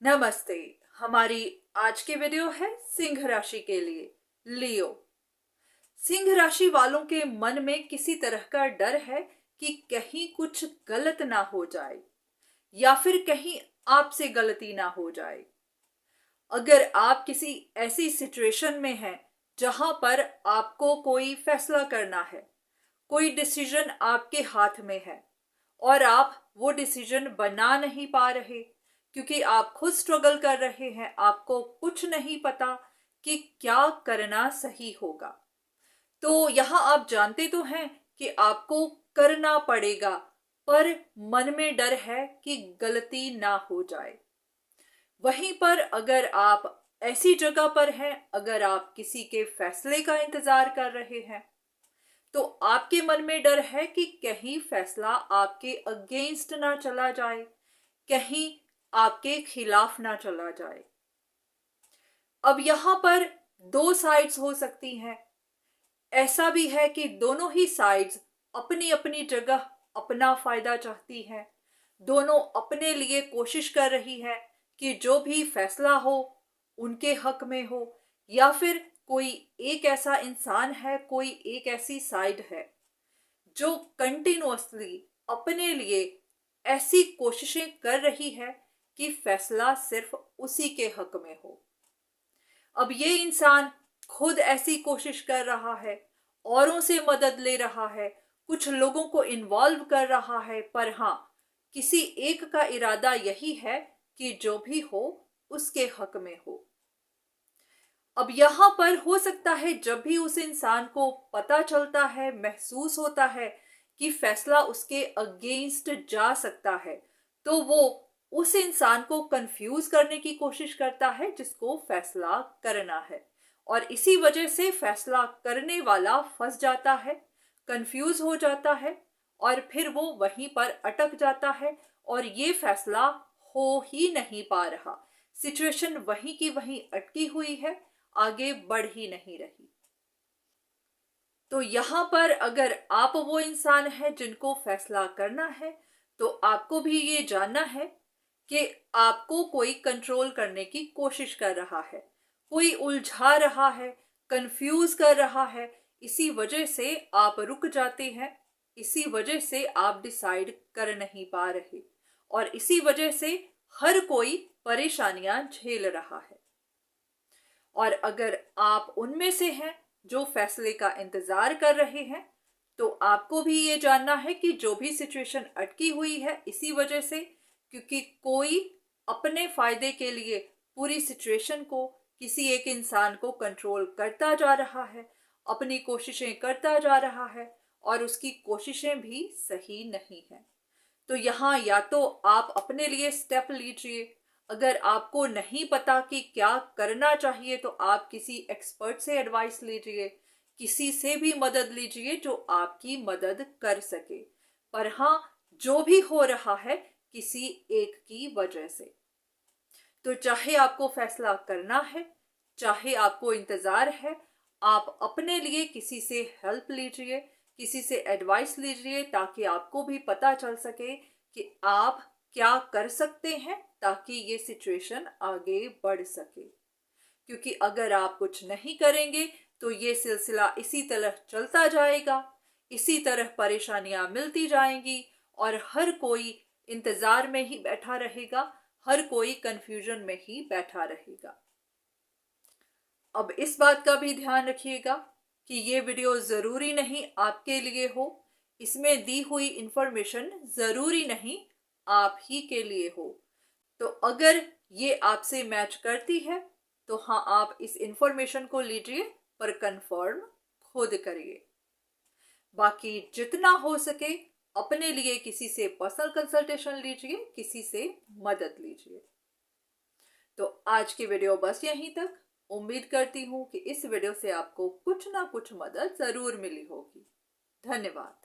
नमस्ते। हमारी आज की वीडियो है सिंह राशि के लिए, लियो। सिंह राशि वालों के मन में किसी तरह का डर है कि कहीं कुछ गलत ना हो जाए या फिर कहीं आपसे गलती ना हो जाए। अगर आप किसी ऐसी सिचुएशन में हैं जहां पर आपको कोई फैसला करना है, कोई डिसीजन आपके हाथ में है और आप वो डिसीजन बना नहीं पा रहे क्योंकि आप खुद स्ट्रगल कर रहे हैं, आपको कुछ नहीं पता कि क्या करना सही होगा। तो यहाँ आप जानते तो हैं कि आपको करना पड़ेगा, पर मन में डर है कि गलती ना हो जाए। वहीं पर अगर आप ऐसी जगह पर हैं, अगर आप किसी के फैसले का इंतजार कर रहे हैं, तो आपके मन में डर है कि कहीं फैसला आपके अगेंस्ट ना चला जाए, कहीं आपके खिलाफ ना चला जाए। अब यहां पर दो साइड्स हो सकती हैं। ऐसा भी है कि दोनों ही साइड्स अपनी अपनी जगह अपना फायदा चाहती हैं। दोनों अपने लिए कोशिश कर रही है कि जो भी फैसला हो उनके हक में हो, या फिर कोई एक ऐसा इंसान है, कोई एक ऐसी साइड है जो कंटिन्यूअसली अपने लिए ऐसी कोशिशें कर रही है कि फैसला सिर्फ उसी के हक में हो। अब ये इंसान खुद ऐसी कोशिश कर रहा है, औरों से मदद ले रहा है, कुछ लोगों को इन्वॉल्व कर रहा है, पर हाँ, किसी एक का इरादा यही है कि जो भी हो उसके हक में हो। अब यहाँ पर हो सकता है जब भी उस इंसान को पता चलता है, महसूस होता है कि फैसला उसके अगेंस्ट जा सकता है, तो वो उस इंसान को कंफ्यूज करने की कोशिश करता है जिसको फैसला करना है, और इसी वजह से फैसला करने वाला फंस जाता है, कंफ्यूज हो जाता है, और फिर वो वहीं पर अटक जाता है और ये फैसला हो ही नहीं पा रहा। सिचुएशन वहीं की वहीं अटकी हुई है, आगे बढ़ ही नहीं रही। तो यहां पर अगर आप वो इंसान है जिनको फैसला करना है, तो आपको भी ये जानना है कि आपको कोई कंट्रोल करने की कोशिश कर रहा है, कोई उलझा रहा है, कंफ्यूज कर रहा है। इसी वजह से आप रुक जाते हैं, इसी वजह से आप डिसाइड कर नहीं पा रहे, और इसी वजह से हर कोई परेशानियां झेल रहा है। और अगर आप उनमें से हैं जो फैसले का इंतजार कर रहे हैं, तो आपको भी ये जानना है कि जो भी सिचुएशन अटकी हुई है इसी वजह से, क्योंकि कोई अपने फायदे के लिए पूरी सिचुएशन को, किसी एक इंसान को कंट्रोल करता जा रहा है, अपनी कोशिशें करता जा रहा है, और उसकी कोशिशें भी सही नहीं हैं। तो यहाँ या तो आप अपने लिए स्टेप लीजिए। अगर आपको नहीं पता कि क्या करना चाहिए, तो आप किसी एक्सपर्ट से एडवाइस लीजिए, किसी से भी मदद लीजिए जो आपकी मदद कर सके। पर हाँ, जो भी हो रहा है किसी एक की वजह से। तो चाहे आपको फैसला करना है, चाहे आपको इंतजार है, आप अपने लिए किसी से हेल्प लीजिए, किसी से एडवाइस लीजिए, ताकि आपको भी पता चल सके कि आप क्या कर सकते हैं ताकि ये सिचुएशन आगे बढ़ सके। क्योंकि अगर आप कुछ नहीं करेंगे तो ये सिलसिला इसी तरह चलता जाएगा, इसी तरह परेशानियां मिलती जाएंगी, और हर कोई इंतजार में ही बैठा रहेगा, हर कोई कंफ्यूजन में ही बैठा रहेगा। अब इस बात का भी ध्यान रखिएगा कि ये वीडियो ज़रूरी नहीं आपके लिए हो, इसमें दी हुई इंफॉर्मेशन ज़रूरी नहीं आप ही के लिए हो। तो अगर ये आपसे मैच करती है तो हाँ, आप इस इंफॉर्मेशन को लीजिए, पर कंफर्म खुद करिए। बाकी जितना हो सके अपने लिए किसी से पर्सनल कंसल्टेशन लीजिए, किसी से मदद लीजिए। तो आज की वीडियो बस यहीं तक। उम्मीद करती हूँ कि इस वीडियो से आपको कुछ ना कुछ मदद जरूर मिली होगी। धन्यवाद।